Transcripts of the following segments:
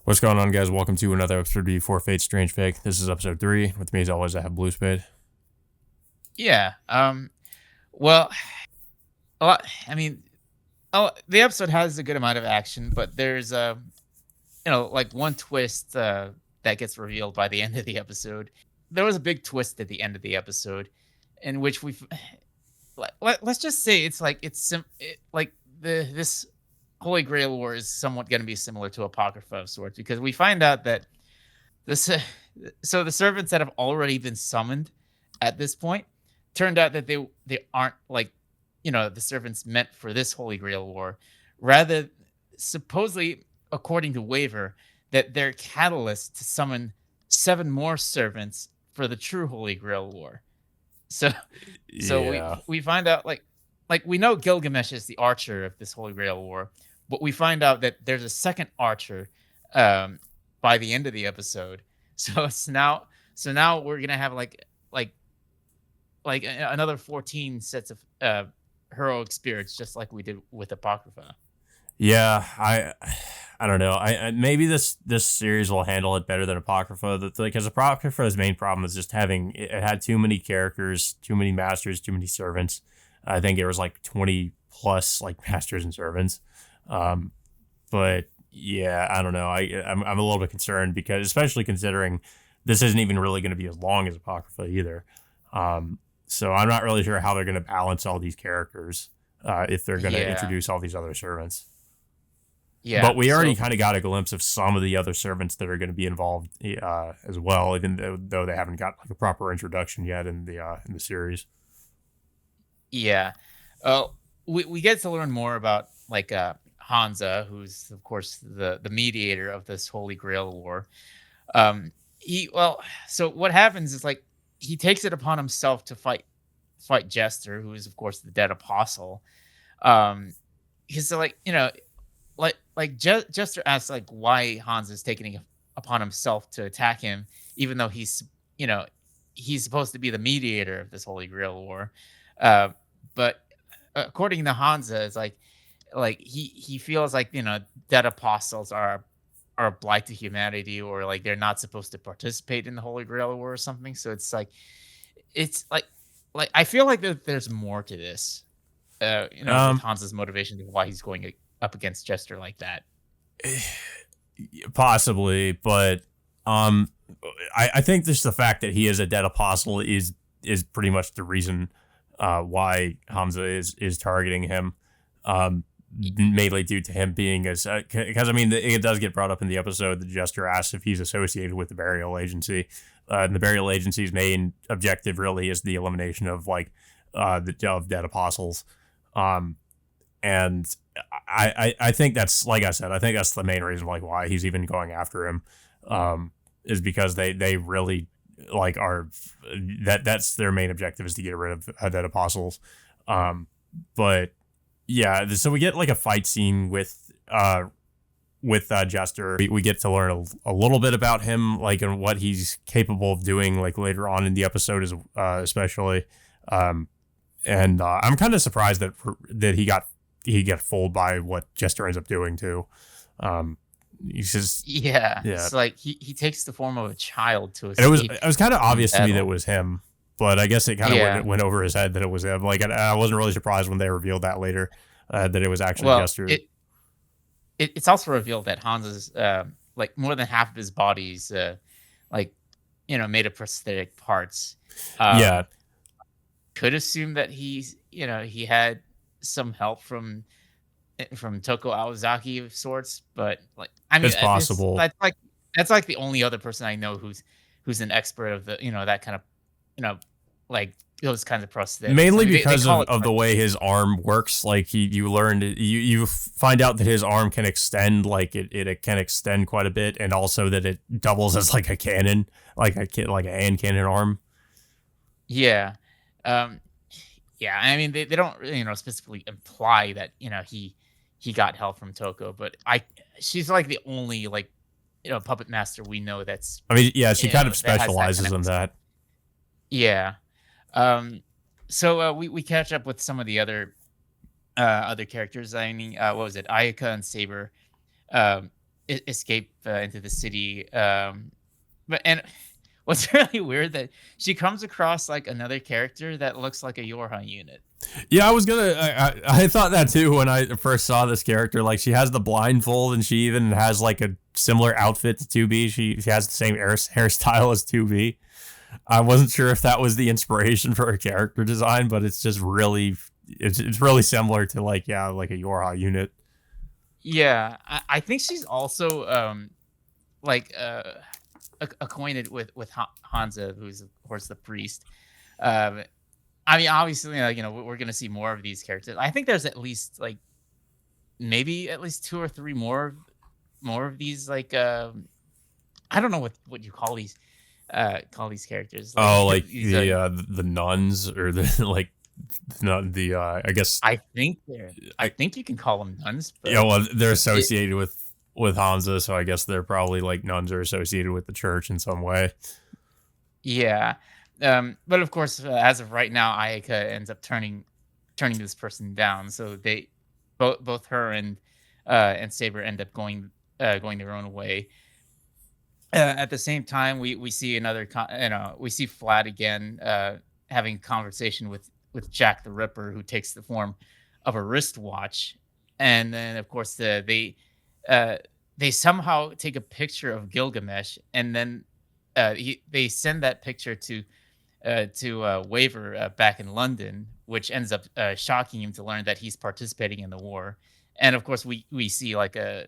What's going on, guys? Welcome to another episode of For Fate Strange Fake. This is episode 3. With me, as always, I have Blue Spade. Yeah. Well, a lot, I mean, the episode has a good amount of action, but there's like one twist that gets revealed by the end of the episode. There was a big twist at the end of the episode, in which let's just say it's like like this Holy Grail War is somewhat going to be similar to Apocrypha of sorts, because we find out that this so the servants that have already been summoned at this point turned out that they aren't like the servants meant for this Holy Grail War. Rather, supposedly, according to Waver, that they're catalyst to summon 7 more servants for the true Holy Grail War. So so we Yeah. we find out like we know Gilgamesh is the archer of this Holy Grail War, but we find out that there's a second archer um by the end of the episode. So now we're gonna have another 14 sets of heroic spirits, just like we did with Apocrypha. Yeah, I don't know. I maybe this series will handle it better than Apocrypha. Because Apocrypha's main problem is just having it had too many characters, too many masters, too many servants. I think there was like 20 plus like masters and servants. Um, but yeah, I don't know. I'm a little bit concerned because especially considering this isn't even really going to be as long as Apocrypha either. So I'm not really sure how they're going to balance all these characters if they're going to Yeah, introduce all these other servants. yeah. But we already So kind of got a glimpse of some of the other servants that are going to be involved as well, even though they haven't got like a proper introduction yet in the series. yeah, uh, we get to learn more about Hansa, who's of course the mediator of this Holy Grail War. He well, so what happens is like he takes it upon himself to fight Jester, who is of course the dead apostle. Um, he's like Jester asks like why Hans is taking it upon himself to attack him, even though you know he's supposed to be the mediator of this Holy Grail War. Uh, but according to Hansa, it's like he feels like dead apostles are a blight to humanity, or like they're not supposed to participate in the Holy Grail War or something. So it's like I feel like there's more to this. With Um, Hans's motivation to why he's going up against Jester like that. Possibly, but um, I think just the fact that he is a dead apostle is pretty much the reason why Hamza is targeting him. Um, Mainly due to him being as because I mean it does get brought up in the episode. The Jester asks if he's associated with the Burial Agency, and the Burial Agency's main objective really is the elimination of of dead apostles. Um, and I think that's like I said, I think that's the main reason like why he's even going after him, is because they really are that's their main objective is to get rid of dead apostles. Um, but yeah, so we get like a fight scene with Jester. We get to learn a little bit about him, like and what he's capable of doing, like later on in the episode, is especially. Um, and I'm kind of surprised that he got fooled by what Jester ends up doing too. Um, he's just Yeah, yeah, it's like he takes the form of a child to and escape it was kind of from obvious to me that it battle. was him, but I guess it kind of Yeah. went over his head that it was him. Like I wasn't really surprised when they revealed that later that it was actually Well, Jester. it's also revealed that Hans's like more than half of his body's like made of prosthetic parts. Yeah, Um, could assume that he had some help from Toko Awazaki of sorts, but like I mean it's possible. that's like the only other person I know who's an expert of the that kind of you know like those kinds of prosthetics. I Mainly mean they because call it of the way his arm works. Like you learned you find out that his arm can extend, like it can extend quite a bit, and also that it doubles as like a cannon, like a hand cannon arm. yeah. Um yeah, I mean they don't really, specifically imply that, he got help from Toko, but I she's like the only like puppet master we know I mean, yeah, she kind of that has that kind specializes of in that. yeah. Um so we catch up with some of the other characters. I mean, what was it? Ayaka and Saber. Um escape into the city. But and what's really weird that she comes across like another character that looks like a Yorha unit. Yeah, I was gonna. I thought that too when I first saw this character. Like, she has the blindfold, and she even has like a similar outfit to 2B. She has the same hairstyle as 2B. I wasn't sure if that was the inspiration for her character design, but it's just really, it's really similar to like, yeah, like a Yorha unit. Yeah, I think she's also like acquainted with Hansa, who's of course the priest. Um, I mean, obviously, like, we're gonna see more of these characters. I think there's at least like maybe at least two or three more of these like I don't know what you call these characters like Oh, like these the nuns or the like the I guess I I think you can call them nuns, yeah, but well, they're it, associated with Hansa, so I guess they're probably like nuns are associated with the church in some way. yeah. But of course, as of right now, Ayaka ends up turning this person down. So they both her and Saber end up going their own way. At the same time, we see we see Flat again having a conversation with Jack the Ripper, who takes the form of a wristwatch, and then of course uh, they somehow take a picture of Gilgamesh, and then they send that picture to Waver back in London, which ends up shocking him to learn that he's participating in the war. And of course, we see like a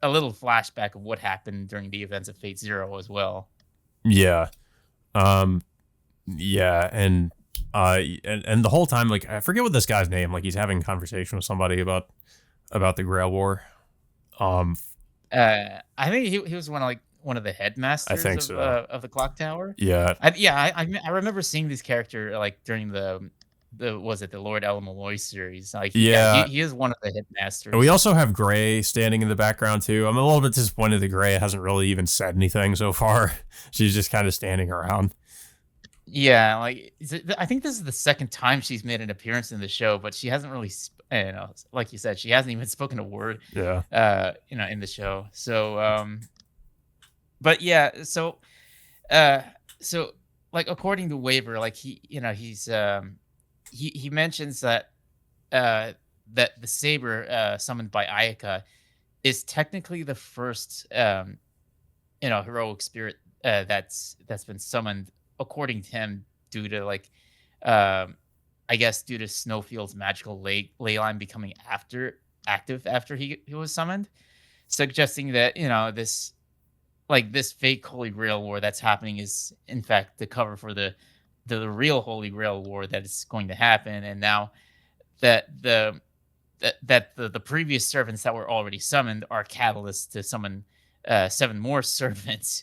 little flashback of what happened during the events of Fate Zero as well. Yeah. Um. Yeah, and the whole time, like, I forget what this guy's name. Like, he's having a conversation with somebody about the Grail War. Um. I think he was one of the I headmasters think so. of the clock tower. Yeah. I remember seeing this character like during the was it the Lord El Malloy series? Like Yeah. he is one of the And we headmasters. also have Gray standing in the background too. I'm a little bit disappointed that Gray hasn't really even said anything so far. She's just kind of standing around. Yeah, like I think this is the second time she's made an appearance in the show, but she hasn't really, like you said, she hasn't even spoken a word, Yeah. in the show. So, but yeah, uh, so like according to Waver, like he mentions that that the saber summoned by Ayaka is technically the first heroic spirit that's been summoned according to him due to like um I guess due to Snowfield's magical ley line becoming active after he was summoned, suggesting that this fake Holy Grail war that's happening is in fact the cover for the real Holy Grail war that is going to happen. And now that the previous servants that were already summoned are catalysts to summon seven more servants.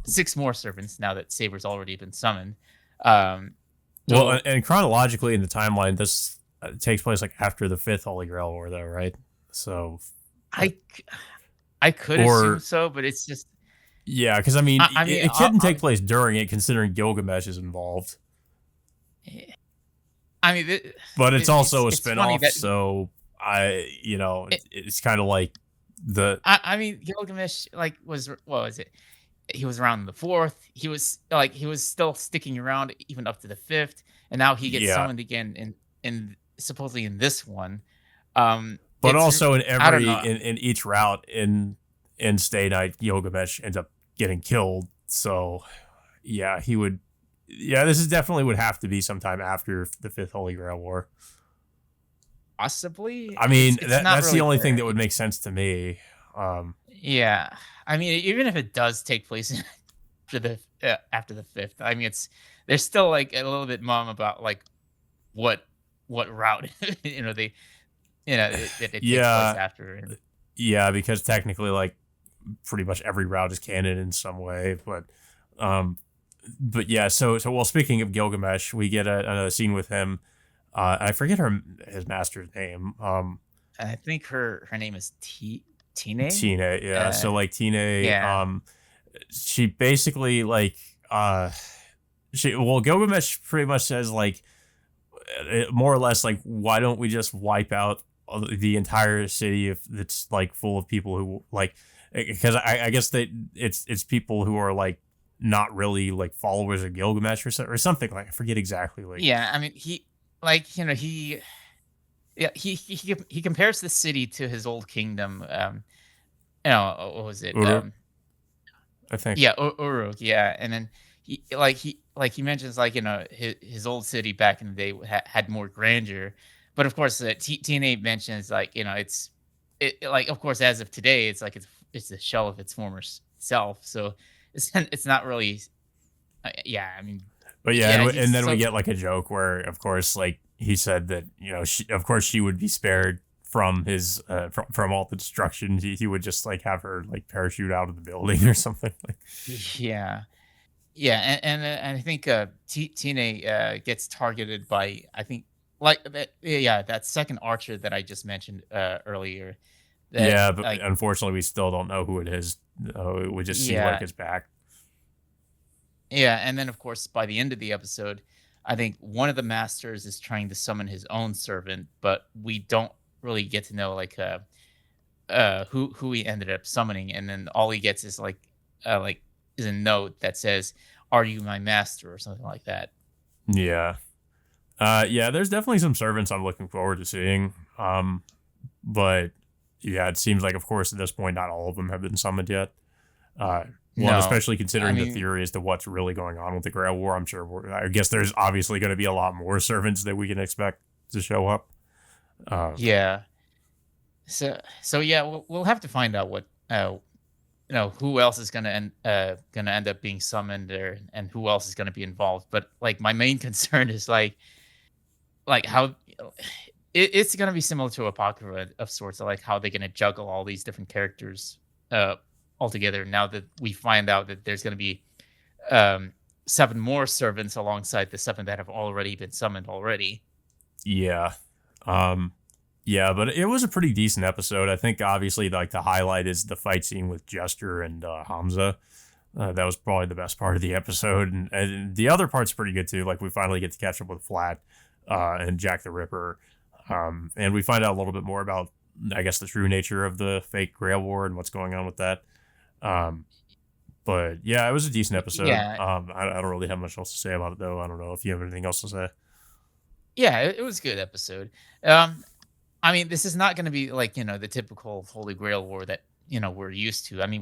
Six more servants now that Saber's already been summoned. Um, Well, so and chronologically in the timeline, this takes place like after the fifth Holy Grail War, though, right? So, uh, I c- I could assume or so, but it's just yeah, because I mean, I mean it couldn't take place during it, considering Gilgamesh is involved. I mean But it's also a it's funny spinoff, that so it, it's kind of like the I mean Gilgamesh like was what was it? He was around the fourth. He was still sticking around even up to the fifth, and now he gets yeah. summoned again in supposedly in this one. Um, But it's also in I don't every know. in each route in Stay Night, Gilgamesh ends up getting killed. So yeah, he would. Yeah, this is definitely would have to be sometime after the fifth Holy Grail War. Possibly, I mean, it's not that's the really only thing clear. that would make sense to me. Yeah, I mean, even if it does take place after the fifth, I mean, it's there's still like a little bit mum about like what route they it takes place Yeah, after. And yeah, because technically, like, pretty much every route is canon in some way. Um, but yeah. So well, speaking of Gilgamesh, we get another scene with him. I forget his master's name. I think her name is Tine. Tina. Yeah. Uh, So like Tina. yeah, She basically like Gilgamesh pretty much says like more or less like, why don't we just wipe out the entire city if it's like full of people who like, because I guess that it's people who are like not really like followers of Gilgamesh or something like, I forget exactly like. Yeah, I mean, he like he yeah he compares the city to his old kingdom. What was it? Uruk, I think. Yeah, Uruk. Yeah, and then he mentions like his old city back in the day had more grandeur, but of course TNA mentions like like of course as of today it's a shell of its former self. So it's not really. Yeah, I mean, But yeah, yeah, and he's then we so get like a joke where, of course, like he said that of course she would be spared from his from all the destruction. He would just like have her like parachute out of the building or something. Like, yeah. Yeah, and I think Tina gets targeted by I think like that yeah that second archer that I just mentioned earlier. That yeah, but like unfortunately, we still don't know who it is. We just see like yeah his back. yeah, and then of course by the end of the episode, I think one of the masters is trying to summon his own servant, but we don't really get to know like who he ended up summoning, and then all he gets is like is a note that says, "Are you my master?" or something like that. Yeah, yeah. There's definitely some servants I'm looking forward to seeing. But yeah, it seems like, of course, at this point, not all of them have been summoned yet. Uh, One, No, especially I considering the mean, theory as to what's really going on with the Grail War. I'm sure. I guess there's obviously going to be a lot more servants that we can expect to show up. Uh, yeah. So yeah, we'll have to find out what who else is gonna end up being summoned there, and who else is gonna be involved. But like my main concern is like how it's gonna be similar to Apocrypha of sorts, of like how they're gonna juggle all these different characters all together. Now that we find out that there's gonna be um, seven more servants alongside the seven that have already been summoned already. yeah. Um, yeah, but it was a pretty decent episode. I think obviously like the highlight is the fight scene with Jester and Hamza. That was probably the best part of the episode, and the other part's pretty good too. Like we finally get to catch up with Flat and Jack the Ripper, and we find out a little bit more about, I guess, the true nature of the fake Grail War and what's going on with that. Um, but yeah, it was a decent episode. Yeah, I don't really have much else to say about it though. I don't know if you have anything else to say. yeah, it was a good episode. Um, I mean, this is not going to be like the typical Holy Grail war that we're used to. I mean,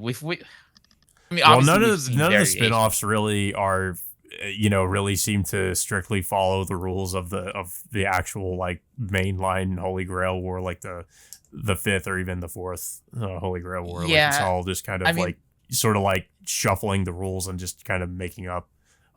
I mean, Well, obviously we've seen none of the variations. spin-offs really are, really seem to strictly follow the rules of the actual like mainline Holy Grail War, like the fifth or even the fourth Holy Grail War. Like it's Yeah, all just kind I of mean, like sort of like shuffling the rules and just kind of making up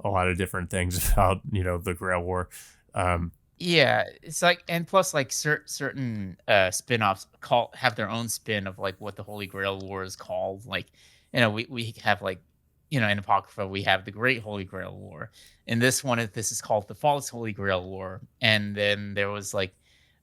a lot of different things about the Grail War. Um, yeah, it's like, and plus like certain spin-offs have their own spin of like what the Holy Grail war is called. Like, we have like in Apocrypha we have the Great Holy Grail War. In this one, this is called the False Holy Grail War. And then there was like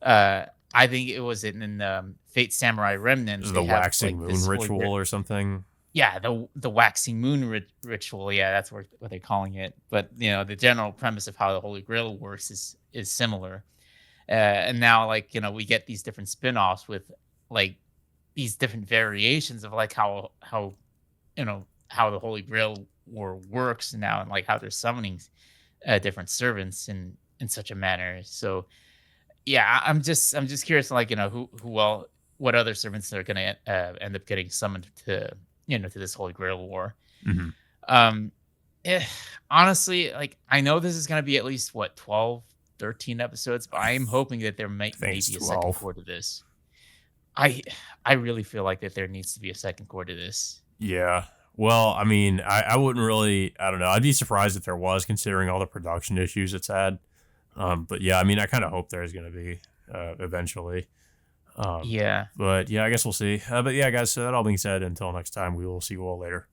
I think it was in Fate Samurai Remnant, the they have waxing like moon this Holy ritual Grail. or something. Yeah, the waxing moon ritual. Yeah, that's what they're calling it. But the general premise of how the Holy Grail works is similar. And now, like we get these different spin-offs with like these different variations of like how the Holy Grail war works now, and like how they're summoning different servants in such a manner. So yeah, I'm just curious, like who all what other servants are gonna end up getting summoned to to this Holy Grail war. Hmm. Um, eh, Honestly, like I know this is gonna be at least what 12, 13 episodes, but I'm hoping that there I think may it's be a second 12. core to this. I I really feel like that there needs to be a second core to this. Yeah. Well, I mean, I wouldn't really, I don't know. I'd be surprised if there was, considering all the production issues it's had. But yeah, I mean, I kind of hope there's going to be eventually. Um, Yeah. but yeah, I guess we'll see. But yeah, guys, so that all being said, until next time, we will see you all later.